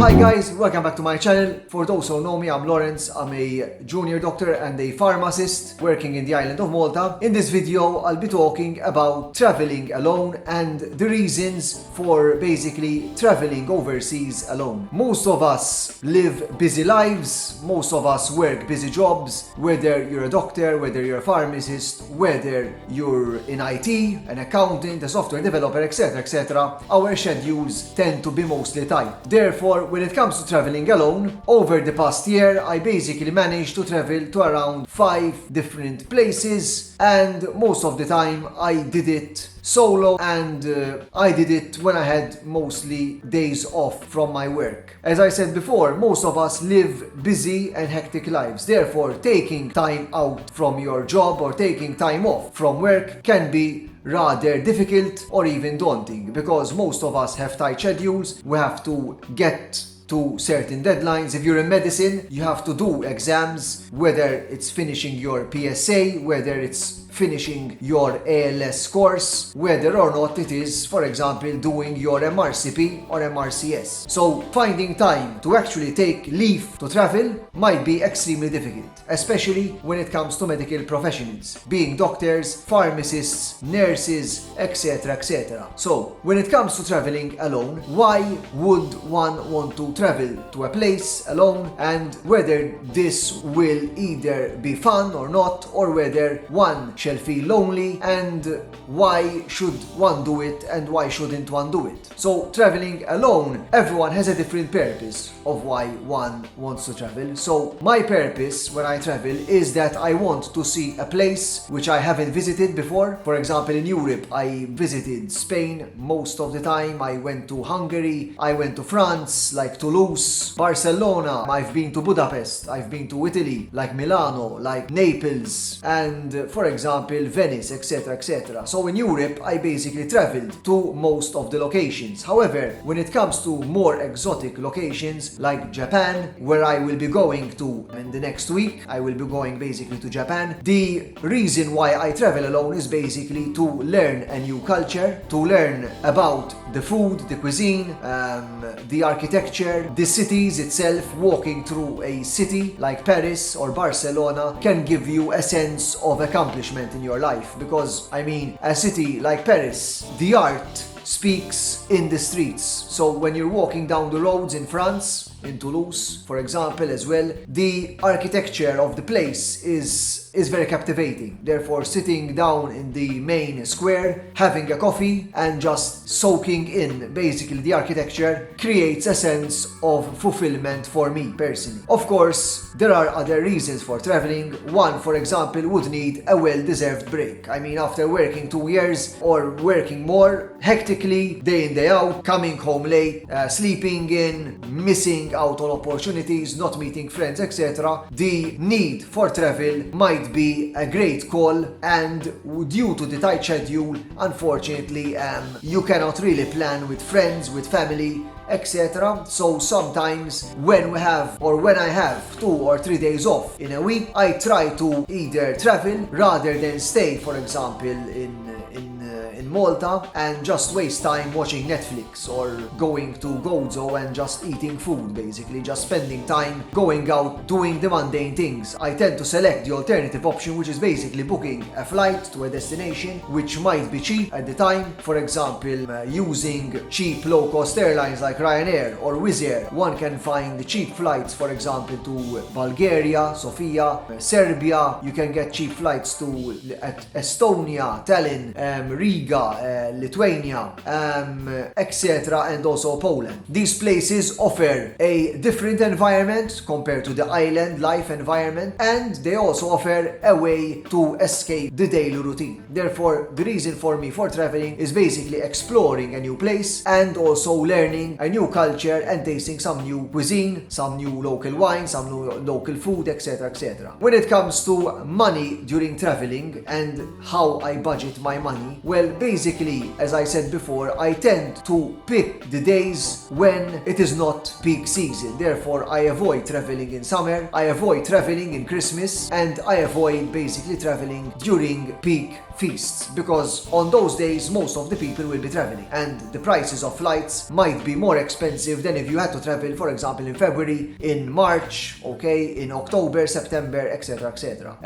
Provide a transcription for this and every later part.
Hi guys, welcome back to my channel. For those who know me, I'm Lawrence. I'm a junior doctor and a pharmacist working in the island of Malta. In this video, I'll be talking about traveling alone and the reasons for basically traveling overseas alone. Most of us live busy lives, most of us work busy jobs, whether you're a doctor, whether you're a pharmacist, whether you're in IT, an accountant, a software developer, etc, etc. Our schedules tend to be mostly tight. Therefore, when it comes to traveling alone, over the past year, I basically managed to travel to around 5 different places, and most of the time I did it solo, and I did it when I had mostly days off from my work. As I said before, most of us live busy and hectic lives. Therefore, taking time out from your job or taking time off from work can be rather difficult or even daunting, because most of us have tight schedules. We have to get to certain deadlines. If you're in medicine, you have to do exams, whether it's finishing your PSA, whether it's finishing your ALS course, whether or not it is, for example, doing your MRCP or MRCS. So finding time to actually take leave to travel might be extremely difficult, especially when it comes to medical professionals, being doctors, pharmacists, nurses, etc, etc. So when it comes to traveling alone, why would one want to travel to a place alone, and whether this will either be fun or not, or whether one shall feel lonely, and why should one do it and why shouldn't one do it. So traveling alone, everyone has a different purpose of why one wants to travel. So my purpose when I travel is that I want to see a place which I haven't visited before. For example, in Europe, I visited Spain most of the time. I went to Hungary, I went to France, like Toulouse, Barcelona, I've been to Budapest, I've been to Italy, like Milano, like Naples, and for example, Venice, etc, etc. So in Europe, I basically traveled to most of the locations. However, when it comes to more exotic locations like Japan, where I will be going to in the next week, I will be going basically to Japan. The reason why I travel alone is basically to learn a new culture, to learn about the food, the cuisine, the architecture, the cities itself. Walking through a city like Paris or Barcelona can give you a sense of accomplishment in your life, because I mean, a city like Paris, the art speaks in the streets. So when you're walking down the roads in France, in Toulouse, for example, as well, the architecture of the place is very captivating. Therefore, sitting down in the main square, having a coffee and just soaking in basically the architecture creates a sense of fulfillment for me personally. Of course, there are other reasons for traveling. One, for example, would need a well-deserved break. I mean, after working 2 years or working more hectically, day in, day out, coming home late, sleeping in, missing out on opportunities, not meeting friends, etc. The need for travel might be a great call, and due to the tight schedule, unfortunately, you cannot really plan with friends, with family, etc. So sometimes when I have 2 or 3 days off in a week, I try to either travel rather than stay, for example, in Malta and just waste time watching Netflix or going to Gozo and just eating food, basically just spending time going out doing the mundane things. I tend to select the alternative option, which is basically booking a flight to a destination which might be cheap at the time. For example, using cheap low-cost airlines like Ryanair or Wizz Air, one can find cheap flights, for example, to Bulgaria, Sofia, Serbia. You can get cheap flights to Estonia, Tallinn, Riga, Lithuania, etc, and also Poland. These places offer a different environment compared to the island life environment, and they also offer a way to escape the daily routine. Therefore, the reason for me for traveling is basically exploring a new place and also learning a new culture and tasting some new cuisine, some new local wine, some new local food, etc, etc. When it comes to money during traveling and how I budget my money, well, basically, as I said before, I tend to pick the days when it is not peak season. Therefore, I avoid traveling in summer, I avoid traveling in Christmas, and I avoid basically traveling during peak feasts, because on those days most of the people will be traveling and the prices of flights might be more expensive than if you had to travel, for example, in February, in March, okay, in October, September, etc., etc.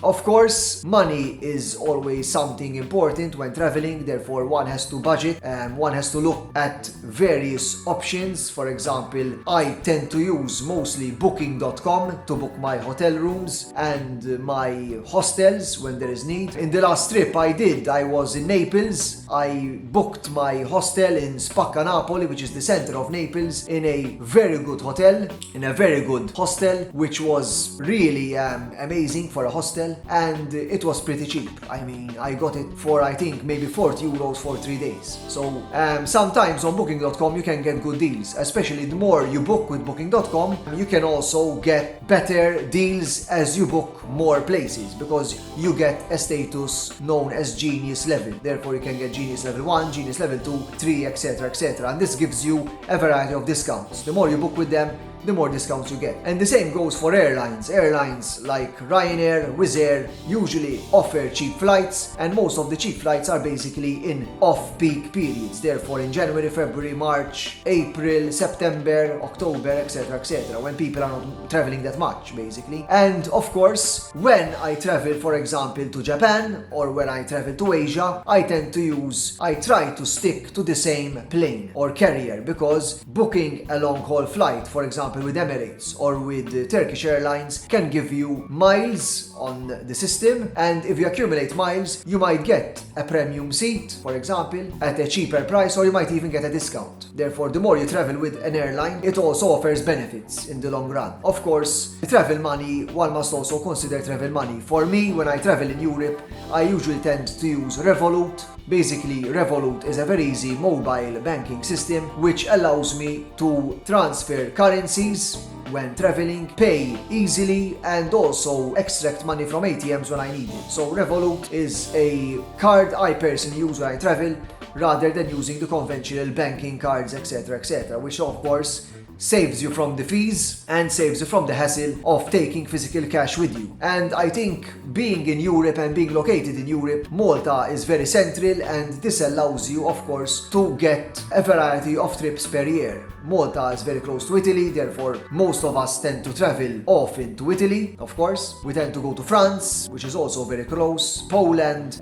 Of course, money is always something important when traveling, therefore one has to budget, one has to look at various options. For example, I tend to use mostly booking.com to book my hotel rooms and my hostels when there is need. In the last trip I was in Naples. I booked my hostel in Spacca Napoli, which is the center of Naples, in a very good hotel, in a very good hostel, which was really amazing for a hostel, and it was pretty cheap. I mean, I got it for I think maybe 40 euros for 3 days. So sometimes on booking.com you can get good deals, especially the more you book with booking.com, you can also get better deals as you book more places, because you get a status known as Genius level. Therefore you can get Genius level 1, Genius level 2, 3, etc., etc. And this gives you a variety of discounts. The more you book with them, the more discounts you get. And the same goes for airlines. Airlines like Ryanair, Wizz Air usually offer cheap flights, and most of the cheap flights are basically in off-peak periods. Therefore in January, February, March, April, September, October, etc., etc., when people are not traveling that much basically. And of course, when I travel, for example, to Japan or when I travel to Asia, I try to stick to the same plane or carrier, because booking a long-haul flight, for example with Emirates or with Turkish Airlines, can give you miles on the system, and if you accumulate miles you might get a premium seat, for example, at a cheaper price, or you might even get a discount. Therefore, the more you travel with an airline, it also offers benefits in the long run. Of course, travel money, one must also consider travel money. For me, when I travel in Europe, I usually tend to use Revolut. Basically, Revolut is a very easy mobile banking system which allows me to transfer currencies when traveling, pay easily, and also extract money from ATMs when I need it. So Revolut is a card I personally use when I travel, rather than using the conventional banking cards, etc., etc., which of course saves you from the fees and saves you from the hassle of taking physical cash with you. And I think being in Europe and being located in Europe, Malta is very central, and this allows you, of course, to get a variety of trips per year. Malta is very close to Italy, therefore most of us tend to travel often to Italy, of course. We tend to go to France, which is also very close. Poland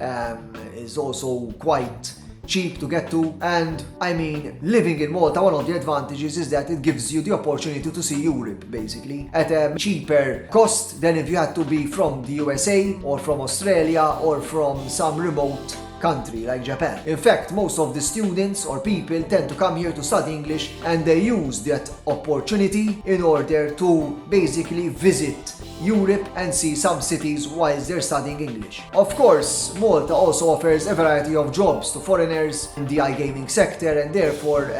is also quite cheap to get to, and I mean, living in Malta, one of the advantages is that it gives you the opportunity to see Europe basically at a cheaper cost than if you had to be from the USA or from Australia or from some remote country like Japan. In fact, most of the students or people tend to come here to study English, and they use that opportunity in order to basically visit Europe and see some cities whilst they're studying English. Of course, Malta also offers a variety of jobs to foreigners in the iGaming sector, and therefore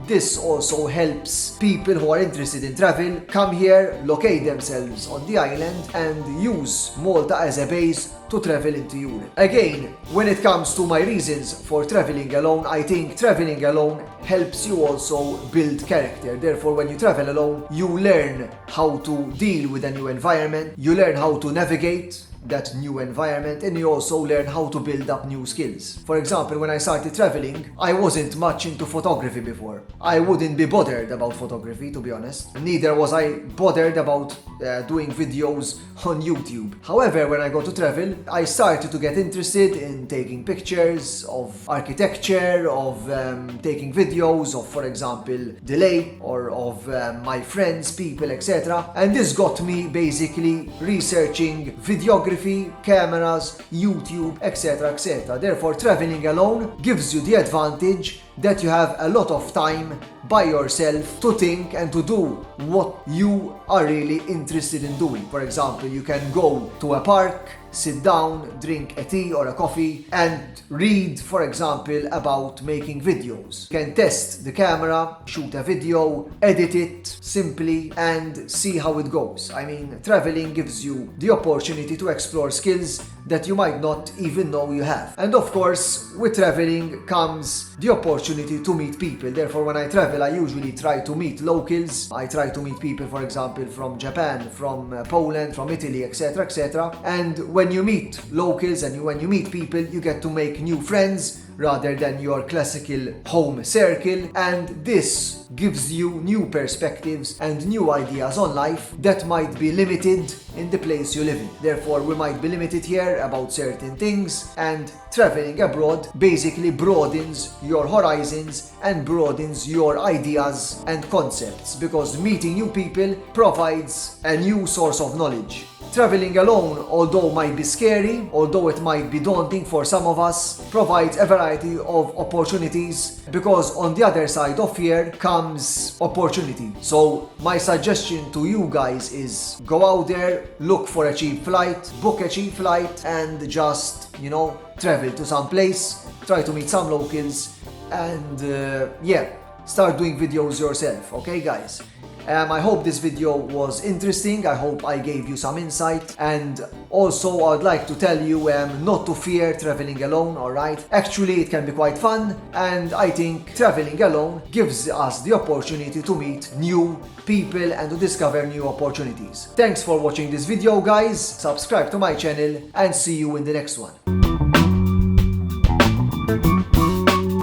this also helps people who are interested in travel come here, locate themselves on the island, and use Malta as a base to travel into Europe. Again, when it comes to my reasons for traveling alone, I think traveling alone helps you also build character. Therefore, when you travel alone, you learn how to deal with a new environment, you learn how to navigate that new environment, and you also learn how to build up new skills. For example, when I started traveling, I wasn't much into photography before. I wouldn't be bothered about photography, to be honest. Neither was I bothered about doing videos on YouTube. However, when I got to travel, I started to get interested in taking pictures of architecture, of taking videos of, for example, the lake, or of my friends, people, etc. And this got me basically researching videography, cameras, YouTube, etc., etc. Therefore, traveling alone gives you the advantage that you have a lot of time by yourself to think and to do what you are really interested in doing. For example, you can go to a park, sit down, drink a tea or a coffee, and read, for example, about making videos. You can test the camera, shoot a video, edit it simply, and see how it goes. I mean, traveling gives you the opportunity to explore skills that you might not even know you have. And of course, with traveling comes the opportunity to meet people. Therefore, when I travel travel, I usually try to meet locals. I try to meet people, for example, from Japan, from Poland, from Italy, etc., etc. And when you meet locals and when you meet people, you get to make new friends rather than your classical home circle, and this gives you new perspectives and new ideas on life that might be limited in the place you live in. Therefore, we might be limited here about certain things, and traveling abroad basically broadens your horizons and broadens your ideas and concepts, because meeting new people provides a new source of knowledge. Traveling alone, although might be scary, although it might be daunting for some of us, provides a variety of opportunities, because on the other side of fear comes opportunity. So my suggestion to you guys is go out there, look for a cheap flight, book a cheap flight, and just, travel to some place, try to meet some locals, and start doing videos yourself, okay guys? I hope this video was interesting. I hope I gave you some insight, and also I'd like to tell you not to fear traveling alone, alright? Actually, it can be quite fun, and I think traveling alone gives us the opportunity to meet new people and to discover new opportunities. Thanks for watching this video, guys. Subscribe to my channel and see you in the next one.